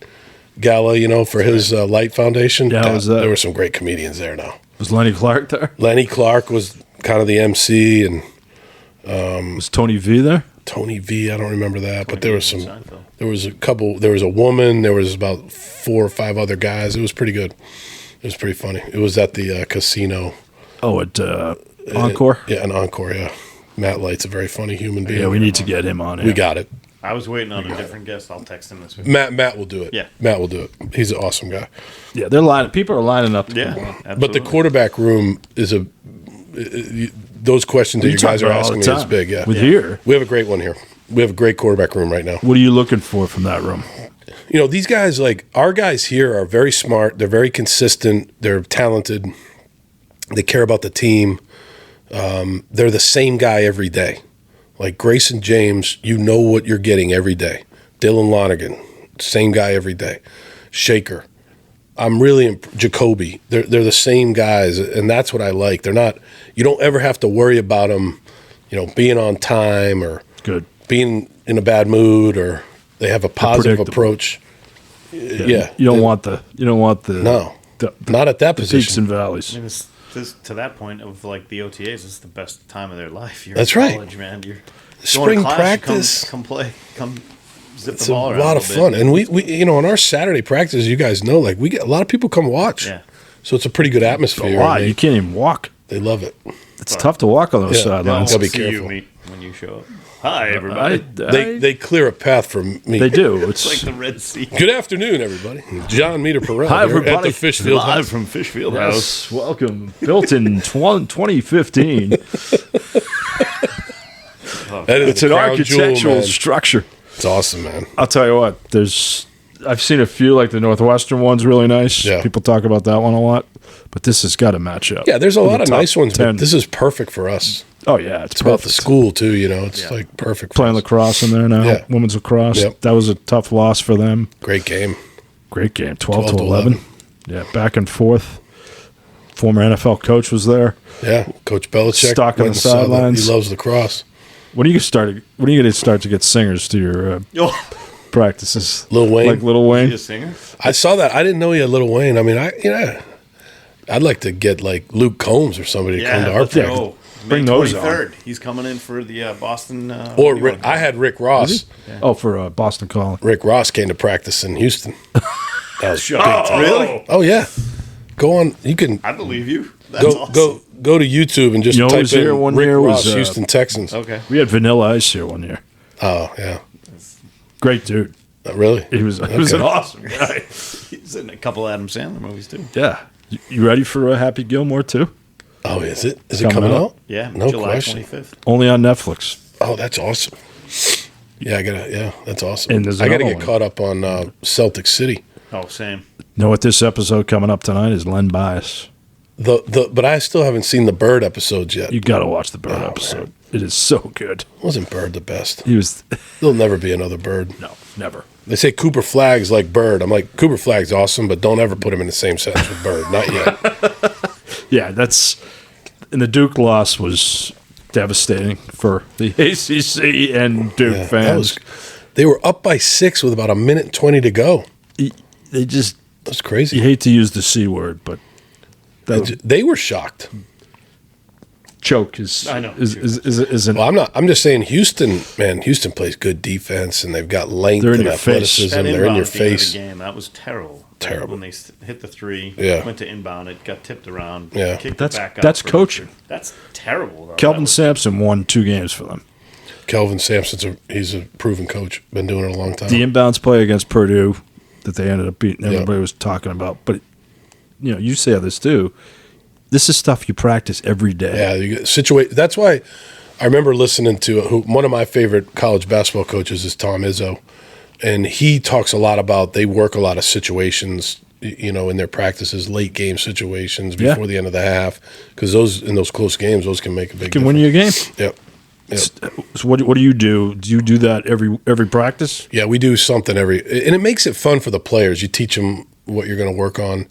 gala, for his Light Foundation. Yeah, how was that? There were some great comedians there. Now Was Lenny Clark there? Lenny Clark was kind of the MC, and Was Tony V there? Tony V, I don't remember that, but there was a woman, there was about 4 or 5 other guys. It was pretty good. It was pretty funny. It was at the casino. Oh, at Encore? Yeah, an Encore, yeah. Matt Light's a very funny human being. Yeah, we need to get him on here. We got it. I was waiting on a different guest. I'll text him this week. Matt will do it. Yeah. Matt will do it. He's an awesome guy. Yeah, people are lining up. Yeah, absolutely. But the quarterback room is those questions that you guys are asking me is big, yeah. Here. We have a great one here. We have a great quarterback room right now. What are you looking for from that room? These guys, like our guys here, are very smart. They're very consistent. They're talented. They care about the team. They're the same guy every day. Like Grayson James, you know what you're getting every day. Dylan Lonergan, same guy every day. Shaker. I'm really Jacoby. They're the same guys, and that's what I like. They're not. You don't ever have to worry about them, being on time or being in a bad mood, or they have a positive approach. Yeah. You don't want the No, not at that position. peaks and valleys. I mean, this to that point of like the OTAs, this is the best time of their life. You're That's in right. college, man. You're Spring going to class, practice. come play, come zip It's the a ball around lot of little fun, bit. and we on our Saturday practices, you guys know, like we get a lot of people come watch. Yeah. So it's a pretty good atmosphere. Wow, and you can't even walk. they love it. It's tough to walk on those Yeah. I sidelines. Gotta be won't see careful. you when you show up. Hi, everybody. They clear a path for me. They do. It's like the Red Sea. Good afternoon, everybody. John Meterparel Hi, here at everybody. the Fishfield Live House. from Fishfield House. Yes, welcome. Built in 2015. That is It's the an crown jewel, architectural man. structure. It's awesome, man. I'll tell you what. I've seen a few, like the Northwestern one's really nice. Yeah. People talk about that one a lot, but this has got to match up. Yeah, there's a lot of top nice ones, 10. but this is perfect for us. Oh yeah, it's It's about the perfect. school too, It's like perfect. For Playing us. lacrosse in there now. Yeah. Women's lacrosse. Yep. That was a tough loss for them. Great game. Great game. 12 to 11. Yeah, back and forth. Former NFL coach was there. Yeah, Coach Belichick Stuck on went the and saw that. sidelines. He loves lacrosse. When are you going to start to get singers to your practices? Lil Wayne. Like Lil Is Wayne? he a singer? I saw that. I didn't know he had Lil Wayne. I mean, I'd like to get like Luke Combs or somebody to come to our let's practice. go. Bring May those on. 23rd. He's coming in for the Boston. Or I had Rick Ross. Oh, for Boston Calling. Rick Ross came to practice in Houston. That was big Oh, time. Really? Oh yeah. Go on. You can I believe you. That's go awesome. go to YouTube and just You know who type was here in one Rick year Ross, was, Houston Texans. Okay. We had Vanilla Ice here one year. Oh yeah. Great dude. Really? He was an awesome guy. He's in a couple Adam Sandler movies too. Yeah. You ready for Happy Gilmore too? Oh, is it? Is it Coming coming out. out? Yeah, No July question. 25th. Only on Netflix. Oh, that's awesome. Yeah, that's awesome. And there's I got to another get one. caught up on Celtic City. Oh, same. Know what this episode coming up tonight is? Len Bias. But I still haven't seen the Bird episodes yet. You got to watch the Bird episode. It is so good. Wasn't Bird the best? He was There'll never be another Bird. no, never. They say Cooper Flagg's like Bird. I'm like, Cooper Flagg's awesome, but don't ever put him in the same sentence with Bird. Not yet. Yeah, and the Duke loss was devastating for the ACC and Duke Yeah, fans. they were up by 6 with about 1:20 to go. They just That's crazy. you hate to use the C word, but They were shocked. choke is I know. is an Well, I'm just saying, Houston, man. Houston plays good defense, and they've got length They're in and your face. athleticism. That They're in inbound your at the end of face. the game, that was terrible. Terrible. When they hit the three, Yeah. went to inbound, it got tipped around. Yeah. Kicked That's- it back out that's for- coaching. That's terrible. Though. Kelvin That was- Sampson won 2 games for them. Kelvin Sampson's he's a proven coach. Been doing it a long time. The inbounds play against Purdue that they ended up beating, Yeah. everybody was talking about. But you say this too. This is stuff you practice every day. Yeah, you get That's why I remember listening to one of my favorite college basketball coaches is Tom Izzo, and he talks a lot about they work a lot of situations, in their practices, late game situations Yeah. before the end of the half, because in those close games, those can make a big Can difference. win you a game. Yep. So what do you do? Do you do that every practice? Yeah, we do something and it makes it fun for the players. You teach them what you're going to work on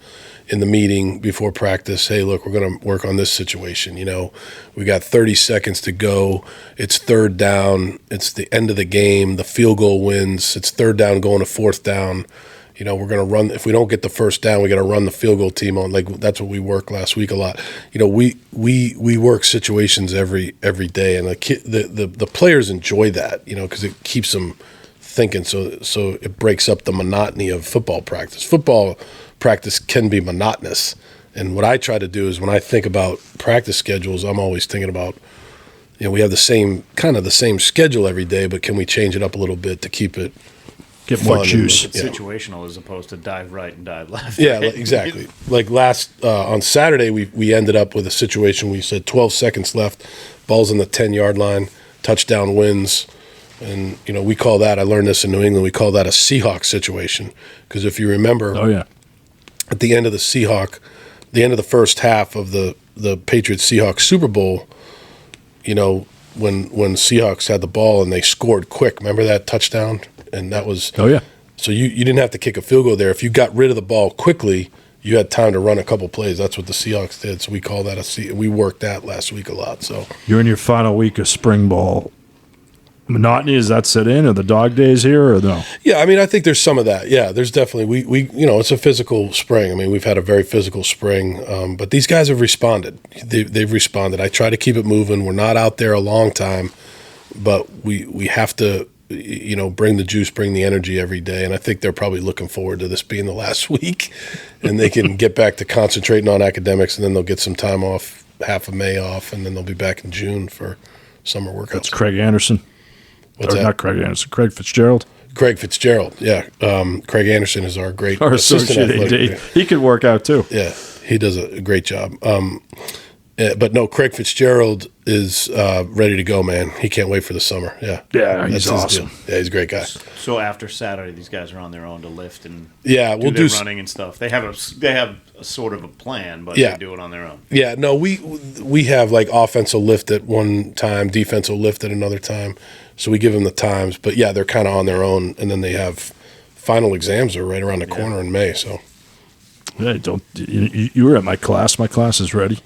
in the meeting before practice. Hey, look, we're going to work on this situation. We got 30 seconds to go. It's 3rd down. It's the end of the game. The field goal wins. It's 3rd down going to 4th down. We're going to run. If we don't get the 1st down, we got to run the field goal team on. Like that's what we worked last week a lot. We work situations every day, and the players enjoy that. Because it keeps them thinking. So it breaks up the monotony of football practice. Football practice can be monotonous, and what I try to do is when I think about practice schedules, I'm always thinking about. We have the same schedule every day, but can we change it up a little bit to keep it Get more fun juice. It's situational as opposed to dive right and dive left. Yeah, right? exactly. Like on Saturday, we ended up with a situation. We said 12 seconds left, ball's on the 10-yard line, touchdown wins, and we call that. I learned this in New England. We call that a Seahawks situation because if you remember, Oh yeah. at the end of the end of the first half of the Patriots Seahawks Super Bowl, when Seahawks had the ball and they scored quick. Remember that touchdown? And that was Oh yeah. so you didn't have to kick a field goal there. If you got rid of the ball quickly, you had time to run a couple plays. That's what the Seahawks did. So we call that we worked that last week a lot. So You're in your final week of spring ball. Monotony, is that set in? Are the dog days here or no? yeah, I mean, I think there's some of that. Yeah, there's definitely we it's a physical spring. I mean, we've had a very physical spring, but these guys have responded. They've responded. I try to keep it moving. We're not out there a long time, but we have to. Bring the juice, bring the energy every day. And I think they're probably looking forward to this being the last week and they can get back to concentrating on academics, and then they'll get some time off, half of May off, and then they'll be back in June for summer workouts. That's Craig Anderson. What's Or that? not Craig Anderson. Craig Fitzgerald. Craig Fitzgerald. Yeah. Craig Anderson is our great Our assistant associate athletic. AD. He could work out too. Yeah, he does a great job. But no, Craig Fitzgerald is ready to go, man. He can't wait for the summer. Yeah. Yeah, he's That's his awesome. deal. Yeah, he's a great guy. So after Saturday, these guys are on their own to lift and Yeah, we'll do do their running and stuff. They have a sort of a plan, but Yeah. they do it on their own. Yeah, no, we have like offensive lift at one time, defensive lift at another time. So we give them the times, but yeah, they're kind of on their own, and then they have final exams are right around the corner in May. So Yeah, you were at my class. My class is ready.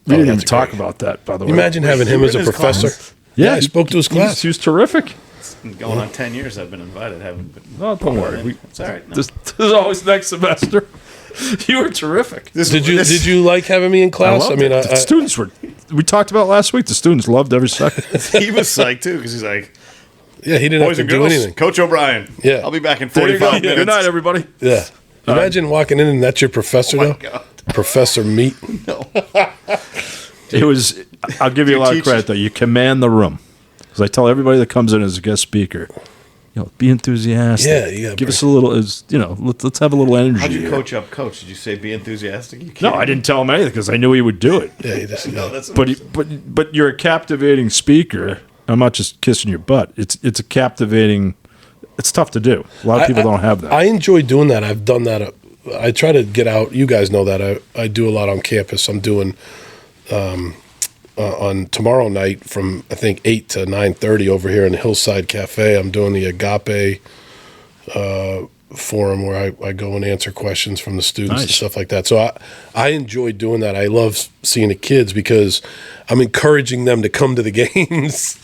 We didn't even that's talk great. about that, by the way. imagine having him you as a were in his professor. class? Yeah, I spoke to his class. He was terrific. It's been going on 10 years. I've been invited. Haven't been. No, don't worry. It's all right. No. This is always next semester. You were terrific. Did you like having me in class? loved it. The students were. We talked about last week. The students loved every second. He was psyched too because he's like, Yeah, he didn't Boys have and to do girls, anything. Coach O'Brien. Yeah. I'll be back in There you go. 45 minutes. Good night, everybody. Yeah. Imagine walking in and that's your professor, Oh, my though. God. Professor Meat. No. It was. I'll give you a lot of teach- credit though. You command the room, because I tell everybody that comes in as a guest speaker, be enthusiastic. Yeah, you gotta give us a little. Let's have a little energy. How'd you here. coach up Coach? Did you say be enthusiastic? You No, kidding I me? didn't tell him anything because I knew he would do it. Yeah, he just, No, that's But you're a captivating speaker. I'm not just kissing your butt. It's a captivating. It's tough to do. A lot of people don't have that. I enjoy doing that. I've done that. I try to get out. You guys know that. I do a lot on campus. I'm doing on tomorrow night from, I think, 8 to 9:30 over here in the Hillside Cafe. I'm doing the Agape forum where I go and answer questions from the students and Nice. stuff like that. So I enjoy doing that. I love seeing the kids because I'm encouraging them to come to the games.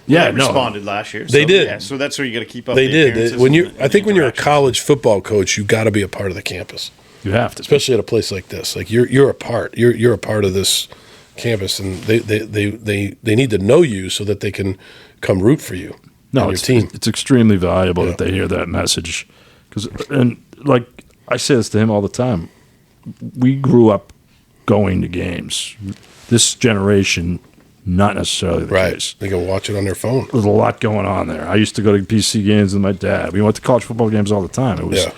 yeah, They no. responded last year. They so, did. Yeah, so that's where you got to keep up. They the did. appearances When you, and I think when you're a interactions. college football coach, you got to be a part of the campus, You have to. especially at a place like this. Like you're a part. You're a part of this campus, and they need to know you so that they can come root for you. No, and your it's, team. it's extremely valuable that they hear that message. And like I say this to him all the time, we grew up going to games. This generation, not necessarily the Right. case. They can watch it on their phone. There's a lot going on there. I used to go to PC games with my dad. We went to college football games all the time. Yeah.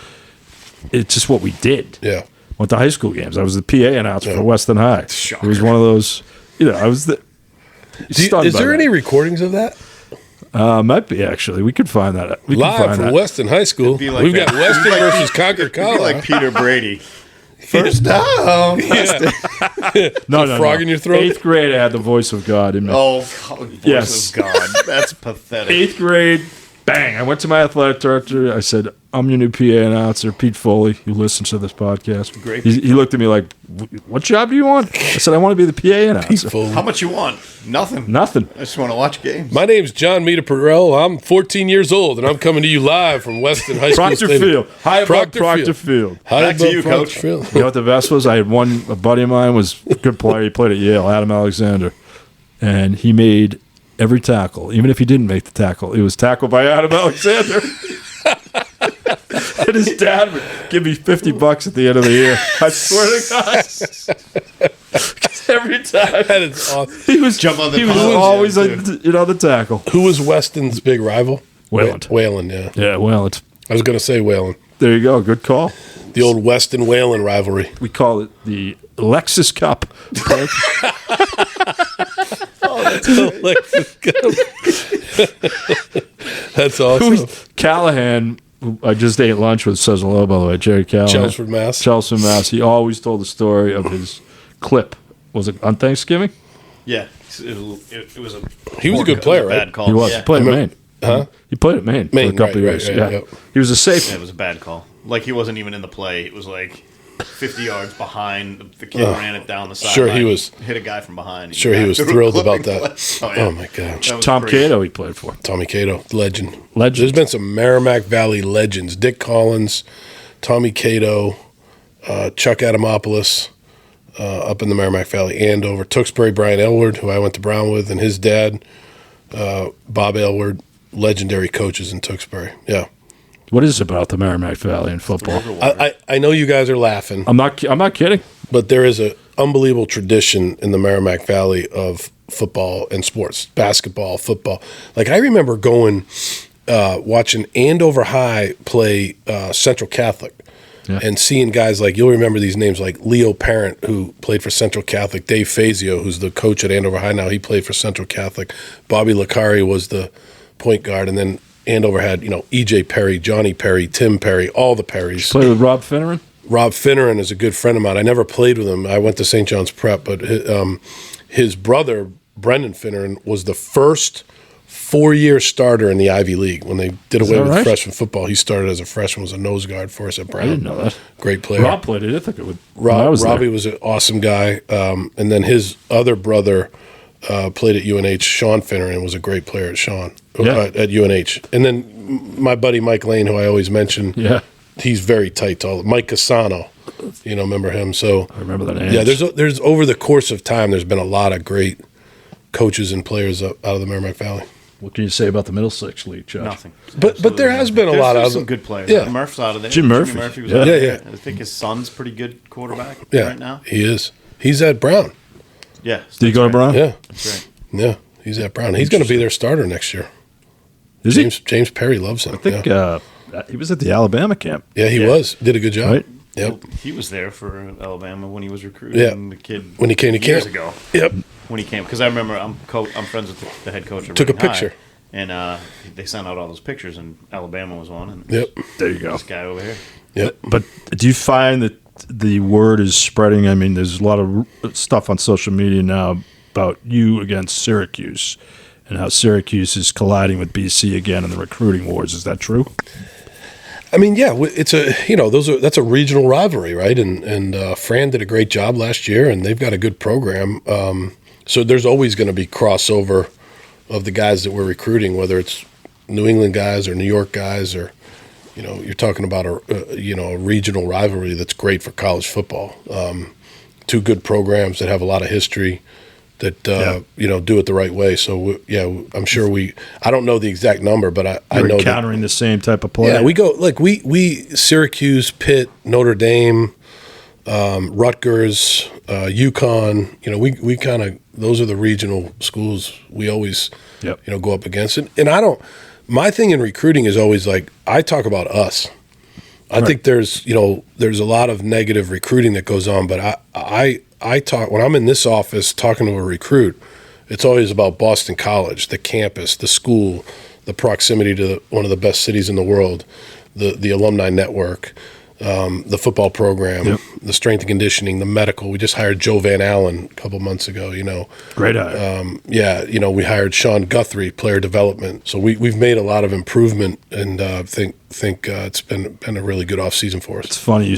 It's just what we did. Yeah. Went to high school games. I was the PA announcer for Weston High. Shocker. It was one of those, I was the. Is there any recordings of that? Might be, actually. We could find that. We could Live find from that. Weston High School. Be like We've that. got Weston versus Concord It'd be Colorado. like Peter Brady. First down. No, frog in your throat? 8th grade, I had the voice of God in me. Oh, voice Yes. of God. That's pathetic. 8th grade, bang. I went to my athletic director. I said, I'm your new PA announcer, Pete Foley, who listens to this podcast. Great. He looked at me like, what job do you want? I said, I want to be the PA announcer. Foley. How much you want? Nothing. Nothing. I just want to watch games. My name's John Meterparel. I'm 14 years old, and I'm coming to you live from Weston High School. Proctor Stadium. Field. High above Proctor Field. High Back to above you, Proctor Coach. Field. You know what the best was? I had a buddy of mine was a good player. He played at Yale, Adam Alexander. And he made every tackle. Even if he didn't make the tackle, it was tackled by Adam Alexander. And his dad would give me $50 at the end of the year. I swear to God. 'Cause every time That is awesome. he was Jump on the he was pile, always yeah, the tackle. Who was Weston's big rival? Wayland. Wayland, yeah. Yeah, well, it's I was going to say Wayland. there you go. Good call. The old Weston Wayland rivalry. We call it the Lexus Cup. That's awesome. Callahan, who I just ate lunch with, says hello, by the way, Jerry Callahan. Chelmsford, Mass. Chelmsford, Mass. He always told the story of his clip. Was it on Thanksgiving? Yeah. It was a. He was a good player, Bad right? call. He was. Yeah. He played at Maine. Huh? He played at Maine, Maine, for a couple right, of years. right, yeah. yep. He was a safety. Yeah, it was a bad call. Like he wasn't even in the play. It was like 50 yards behind. The kid ran it down the sideline. Sure, he was- hit a guy from behind. Sure, he was Threw a thrilled clipping about that. play. Oh, yeah. Oh, my God. That was Tom crazy. Cato he played for. Tommy Cato, legend. Legend. There's been some Merrimack Valley legends. Dick Collins, Tommy Cato, Chuck Adamopoulos up in the Merrimack Valley, Andover. Tewksbury, Brian Elward, who I went to Brown with, and his dad, Bob Elward, legendary coaches in Tewksbury. Yeah. What is it about the Merrimack Valley in football? I know you guys are laughing, I'm not kidding. but there is an unbelievable tradition in the Merrimack Valley of football and sports, basketball, football. Like I remember going, watching Andover High play Central Catholic. Yeah. And seeing guys like, you'll remember these names like Leo Parent, who played for Central Catholic, Dave Fazio, who's the coach at Andover High now, he played for Central Catholic. Bobby Licari was the point guard, and then Andover had, E.J. Perry, Johnny Perry, Tim Perry, all the Perrys. Played with Rob Finneran? Rob Finneran is a good friend of mine. I never played with him. I went to St. John's Prep, but his brother, Brendan Finneran, was the first 4-year starter in the Ivy League. When they did away that with right? freshman football, he started as a freshman, was a nose guard for us at Brown. I didn't know that. Great player. Rob played it. I think it would. when I was Robbie there. was an awesome guy. And then his other brother played at UNH. Sean Finneran was a great player at at UNH. And then my buddy Mike Lane, who I always mention, Yeah. he's very tight to all. Mike Casano, remember him? So I remember the names. yeah, there's over the course of time, there's been a lot of great coaches and players out of the Merrimack Valley. What can you say about the Middlesex League, Josh? Nothing. But there has been a lot There's of some good players. Yeah. Murph's out of there. Jim Murphy. Was Yeah. out of Yeah, there. I think his son's pretty good quarterback right now. He is. He's at Brown. Yeah. Did he go to Brown? Yeah, That's right. yeah. He's at Brown. He's going to be their starter next year. Is James Perry loves him. I think he was at the Alabama camp. Yeah, he was. Did a good job. Right. Yep. He was there for Alabama when he was recruiting Yeah. the kid When he came to years camp. ago. Yep. When he came, because I remember I'm friends with the head coach. Of Took a Reading High, picture. and they sent out all those pictures, and Alabama was one. And Yep. There you go. this guy over here. Yep. But do you find that the word is spreading? I mean, there's a lot of stuff on social media now about you against Syracuse and how Syracuse is colliding with BC again in the recruiting wars. Is that true? I mean, yeah, it's that's a regional rivalry, right? And Fran did a great job last year, and they've got a good program. So there's always going to be crossover of the guys that we're recruiting, whether it's New England guys or New York guys, or you're talking about a regional rivalry that's great for college football. Two good programs that have a lot of history that do it the right way. So I'm sure I don't know the exact number, but I know encountering the same type of play. Yeah, we go like we Syracuse, Pitt, Notre Dame, Rutgers, UConn. We kind of, those are the regional schools we always go up against. And my thing in recruiting is always like, I talk about us. I think there's a lot of negative recruiting that goes on, but I talk, when I'm in this office talking to a recruit, it's always about Boston College, the campus, the school, the proximity to one of the best cities in the world, the alumni network, the football program, the strength and conditioning, the medical. We just hired Joe Van Allen a couple months ago. Great hire. We hired Sean Guthrie, player development. So we've made a lot of improvement, and think it's been a really good off season for us. It's funny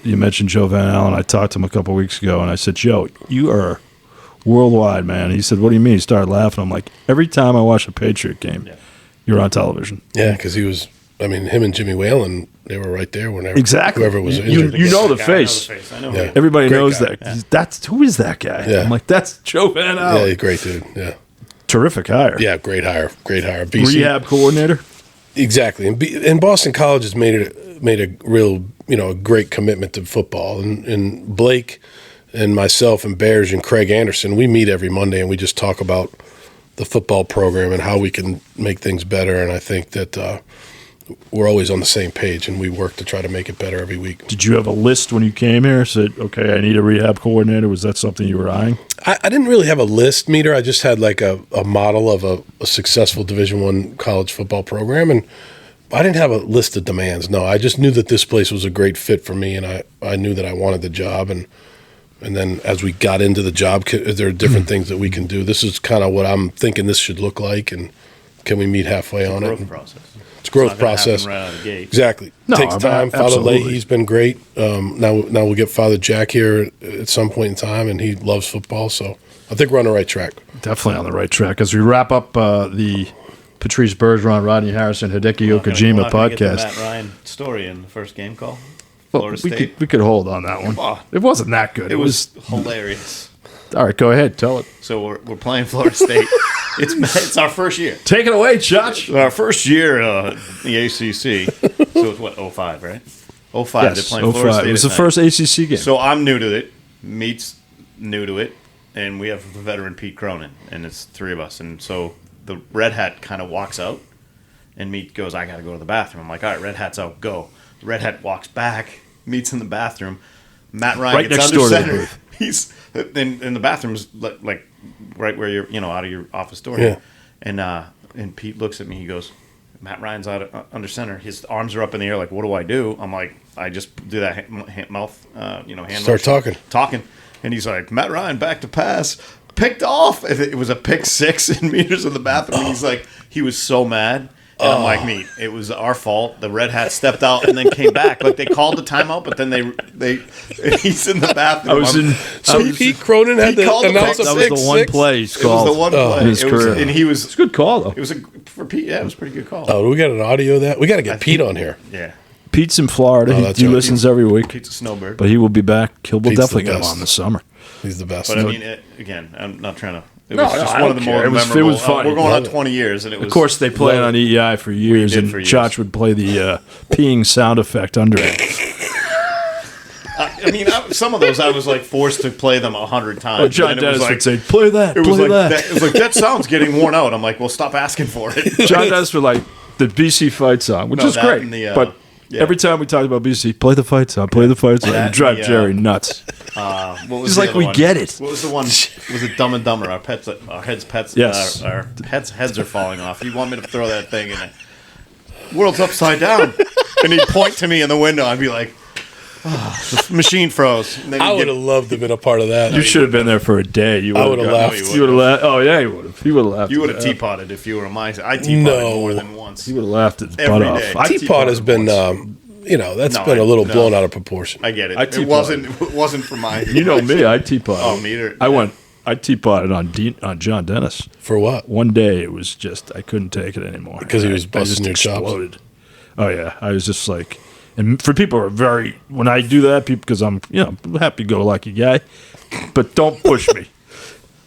you mentioned Joe Van Allen. I talked to him a couple weeks ago, and I said, Joe, you are worldwide, man. He said, what do you mean? He started laughing. I'm like, every time I watch a Patriot game, you're on television. Yeah, because him and Jimmy Whalen, they were right there whenever whoever was injured. You know the face. I know. Yeah. Everybody Great knows guy. that. Who is that guy? Yeah. I'm like, that's Joe Van Yeah, Allen. he's a great dude. Yeah, Terrific hire. yeah, great hire. BC. Rehab coordinator. Exactly, and Boston College has made a real a great commitment to football, and Blake and myself and Bears and Craig Anderson, we meet every Monday and we just talk about the football program and how we can make things better, and I think that we're always on the same page, and we work to try to make it better every week. Did you have a list when you came here? Said, okay, I need a rehab coordinator. Was that something you were eyeing? I didn't really have a list, Meter. I just had like a model of a successful Division I college football program, and I didn't have a list of demands. No, I just knew that this place was a great fit for me, and I knew that I wanted the job. And then as we got into the job, there are different things that we can do. This is kind of what I'm thinking this should look like, and can we meet halfway on it? Process. It's a growth It's not gonna process. happen right out of the gate. Exactly. No, Takes time. Father absolutely. Leahy's been great. Now we'll get Father Jack here at some point in time, and he loves football, so I think we're on the right track. Definitely on the right track. As we wrap up the Patrice Bergeron, Rodney Harrison, Hideki We're Okajima not gonna get the podcast. Matt Ryan story in the first game call. Well, Florida we State. could hold on that one. Come on. It wasn't that good. It was hilarious. All right, go ahead. Tell it. So we're playing Florida State. It's our first year. Take it away, Josh. Our first year in the ACC. So it's what, 05, right? 05. They're Yes, playing Florida 05. State. It was the at first ACC game. So I'm new to it. Meat's new to it. And we have the veteran Pete Cronin. And it's three of us. And so the Red Hat kind of walks out. And Meat goes, I got to go to the bathroom. I'm like, all right, Red Hat's out. Go. The Red Hat walks back. Meat's in the bathroom. Matt Ryan Right gets next door to the under center. booth. He's in the bathroom's like right where you're, out of your office door. Yeah. And Pete looks at me. He goes, Matt Ryan's under center. His arms are up in the air. Like, what do I do? I'm like, I just do that mouth, hand Start motion. talking. And he's like, Matt Ryan back to pass, picked off. And it was a pick 6 in Meters in the bathroom. And he's like, he was so mad. And I'm like, Meat, it was our fault. The Red Hat stepped out and then came back. Like, they called the timeout, but then he's in the bathroom. Pete Cronin had He called to the announce pick a That was pick the one six? play he's It was called. the one play. in his career. And he was. It's a good call, though. It was for Pete. Yeah, it was a pretty good call. Oh, we got an audio of that? We got to get Pete on here. Yeah, Pete's in Florida. Oh, that's he right. listens every week. Pete's a snowbird. But he will be back. We'll Pete's definitely the get him best. on this summer. He's the best. But I mean, again, I'm not trying to It was just one of the more memorable. It was funny. We're going on 20 years, and it was. Of course, they played on EEI for years, and Ciaccio would play the peeing sound effect under it. I mean, some of those I was like forced to play them 100 times. Well, John Dennis would say, "Play that, It play that." It was like that sound's getting worn out. I'm like, well, stop asking for it. John Dennis would like the BC fight song, which is great. But every time we talked about BC, play the fight song, play the fight song, and drive Jerry nuts. What was He's the like, other we one? get it. What was the one? Was it Dumb and Dumber? Our pets, Yes. Our pets' heads are falling off. You want me to throw that thing in it? World's upside down. And he'd point to me in the window. I'd be like, the machine froze. And then I would have loved to have been a part of that. You should have been there for a day. I would have laughed. You would have laughed. Oh yeah, you would have. He would have laughed. You would have teapotted if you were my. I teapotted more than once. He would have laughed his butt Every off. day. Teapot has been, that's been a little blown out of proportion. I get it. It wasn't for my. You know me. I teapotted. Oh, meter. I teapotted on John Dennis. For what? One day it was just I couldn't take it anymore Because he was busting I just your chops? exploded. Oh yeah, I was just like, and for people who are very when I do that, people because I'm happy-go-lucky guy, but don't push me.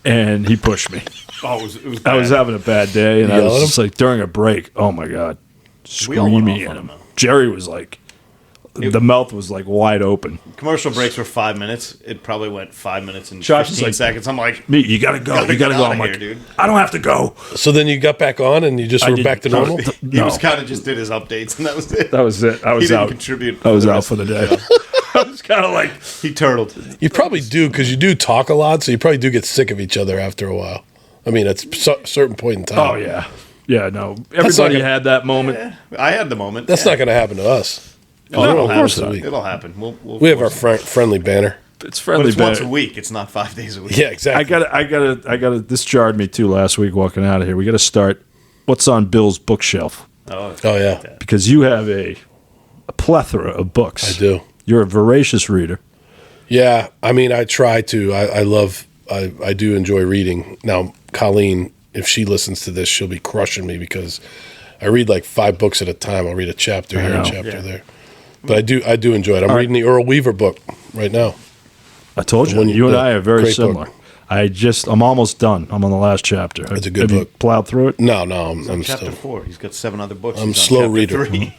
And he pushed me. Oh, it was I was bad. having a bad day, and You I was yell at just like during a break. Oh my god, We all went screaming off at on him. him. Jerry was like, the mouth was like wide open. Commercial breaks were 5 minutes. It probably went 5 minutes and Josh is 15 like- seconds. I'm like, Me, you gotta go. Gotta You gotta get go. outta I'm like, here, dude. I don't have to go. So then you got back on and you just I were didn't- back to normal? he No. was kind of just did his updates, and that was it. That was it. I was He didn't out. contribute. I was the out rest for the of day. I was kind of like, He turtled. You probably do because you do talk a lot, so you probably do get sick of each other after a while. I mean, at a certain point in time. oh yeah, yeah. No, not everybody gonna- had that moment. I had the moment. That's not going to happen to us. No, It'll of happen course once a not. week. It'll happen. We have our friendly banner. It's But friendly. it's once a banter. week. It's not 5 days a week. Yeah, exactly. I gotta. This jarred me too last week walking out of here. We got to start. What's on Bill's bookshelf? Oh, yeah. Because you have a plethora of books. I do. You're a voracious reader. Yeah, I mean, I try to. I do enjoy reading. Now, Colleen, if she listens to this, she'll be crushing me because I read like 5 books at a time. I'll read a chapter here, a know. chapter there. But I do enjoy it. I'm reading the Earl Weaver book right now. I told you. one- You and the I are very great similar. book. I'm almost done. I'm on the last chapter. It's a good Have you book. plowed through it? No, I'm Chapter still. 4. He's got 7 other books. I'm He's on slow chapter reader. 3.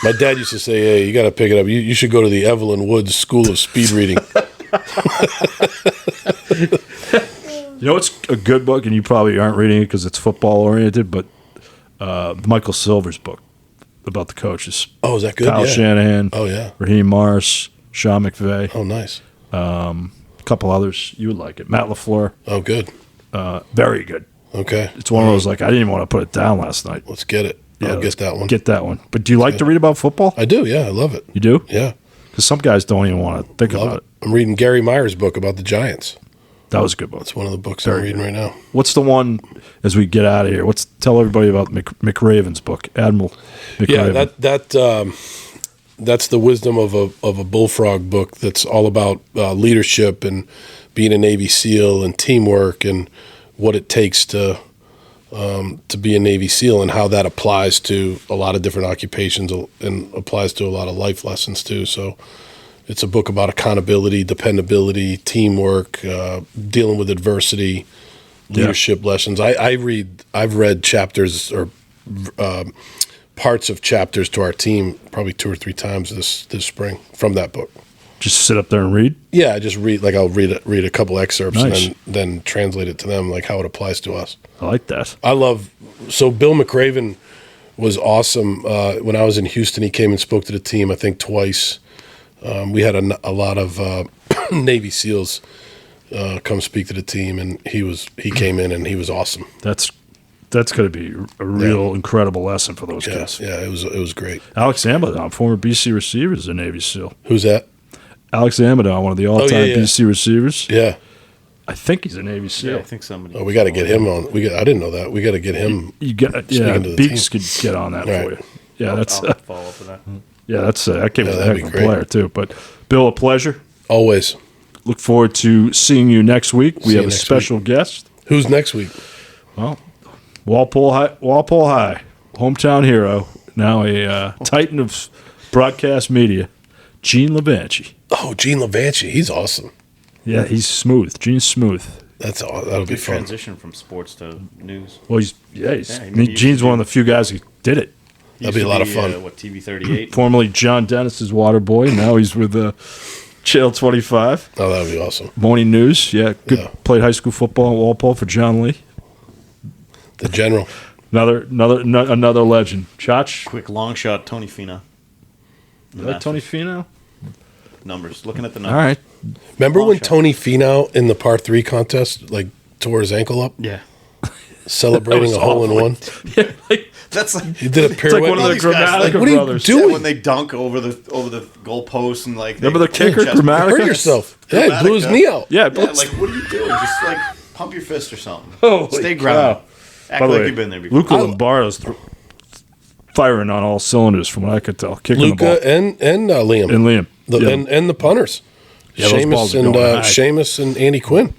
My dad used to say, "Hey, you got to pick it up. You should go to the Evelyn Woods School of Speed Reading." You know, it's a good book, and you probably aren't reading it because it's football oriented. But Michael Silver's book about the coaches. Oh, is that good? Kyle Yeah. Shanahan. Oh, yeah. Raheem Morris, Sean McVay, Oh, nice. a couple others. You would like it. Matt LaFleur, Oh, good. very good. Okay. It's one of those like I didn't even want to put it down last night. Let's get it. I'll get that one. Get that one. But do you like to read about football? I do. Yeah, I love it. You do? Yeah, Because some guys don't even want to think love about it. I'm reading Gary Meyer's book about the Giants. That was a good book. That's one of the books I'm reading right now. What's the one as we get out of here? Tell everybody about McRaven's book, Admiral McRaven. Yeah, that's the wisdom of a bullfrog book. That's all about leadership and being a Navy SEAL and teamwork and what it takes to be a Navy SEAL and how that applies to a lot of different occupations and applies to a lot of life lessons too. So it's a book about accountability, dependability, teamwork, dealing with adversity, leadership lessons. I've read chapters or parts of chapters to our team probably 2 or 3 times this spring from that book. Just sit up there and read? Yeah, I just read I'll read a couple excerpts Nice. and then translate it to them like how it applies to us. I like that. So Bill McRaven was awesome. When I was in Houston, he came and spoke to the team, I think twice. We had a lot of Navy SEALs come speak to the team, and he came in and he was awesome. That's going to be a real incredible lesson for those guys. Yeah, it was great. Alex Amadon, former BC receiver, is a Navy SEAL. Who's that? Alex Amadon, one of the all-time yeah. BC receivers. Yeah. I think he's a Navy SEAL. Yeah, I think somebody. Oh, we got to get him on. I didn't know that. We got to get him. You got, Speaking to the Beaks team. could get on that Right. for you. Yeah, that's I'll follow up with that. that came with a that'd heck be of a great. player too. But Bill, a pleasure. Always. Look forward to seeing you next week. We See have you a next special guest. Who's next week? Well, Walpole High, hometown hero, now a titan of broadcast media, Gene Levanchi. Oh, Gene Levanchi. He's awesome. Yeah, he's smooth. Gene's smooth. That'll be Good fun. transition from sports to news. Well, Gene's one of the few guys who did it. That'd be a lot of fun. TV 38? Formerly John Dennis's water boy. Now he's with Channel 25. Oh, that would be awesome. Morning News. Yeah, good. Yeah. Played high school football in Walpole for John Lee. The general. Another legend. Ciaccio. Quick long shot, Tony Fina. Is that Tony Fino? Numbers. Looking at the All numbers. right. Remember when shot. Tony Finau in the par 3 contest tore his ankle up, Yeah. celebrating a hole in one? Yeah, like, That's like He did a it's pirouette. like one of the these guys, Grammatica what are you brothers. doing? when they dunk over the goalpost and like. Remember the kicker, You Grammatica? hurt yourself. Yeah, he blew his Grammatica. knee out. Yeah, Yeah, but like what are you doing? Just like pump your fist or something. Holy Stay cow. grounded. Act By the like way, you've been there before. Luca Lombardo's firing on all cylinders, from what I could tell. Kicking the ball. Luca and Liam. And Liam. Yeah. And the punters. Yeah, those balls are going high. Seamus and Andy Quinn.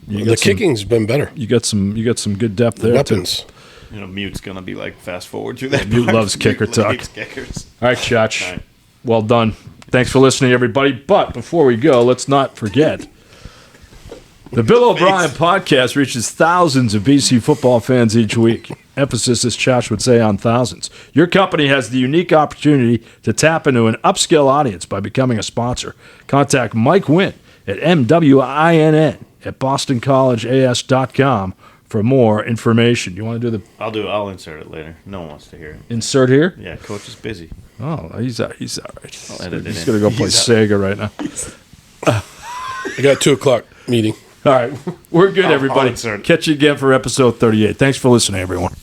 The got some- kicking's been better. You got some good depth there. Weapons. Mute's gonna be like fast forward through that. Mute loves kicker talk. Hates kickers. All right, Ciaccio. All right. Well done. Thanks for listening, everybody. But before we go, let's not forget the Bill O'Brien podcast reaches thousands of BC football fans each week. Emphasis, as Ciaccio would say, on thousands. Your company has the unique opportunity to tap into an upscale audience by becoming a sponsor. Contact Mike Wynn at MWINN@bostoncollegeas.com for more information. You want to do the I'll insert it later. No one wants to hear it. insert here? Yeah, coach is busy. Oh, he's all right. I'll edit it He's in. going to go play Sega right now. I got 2:00 meeting. All right. We're good, I'll everybody. insert. Catch you again for episode 38. Thanks for listening, everyone.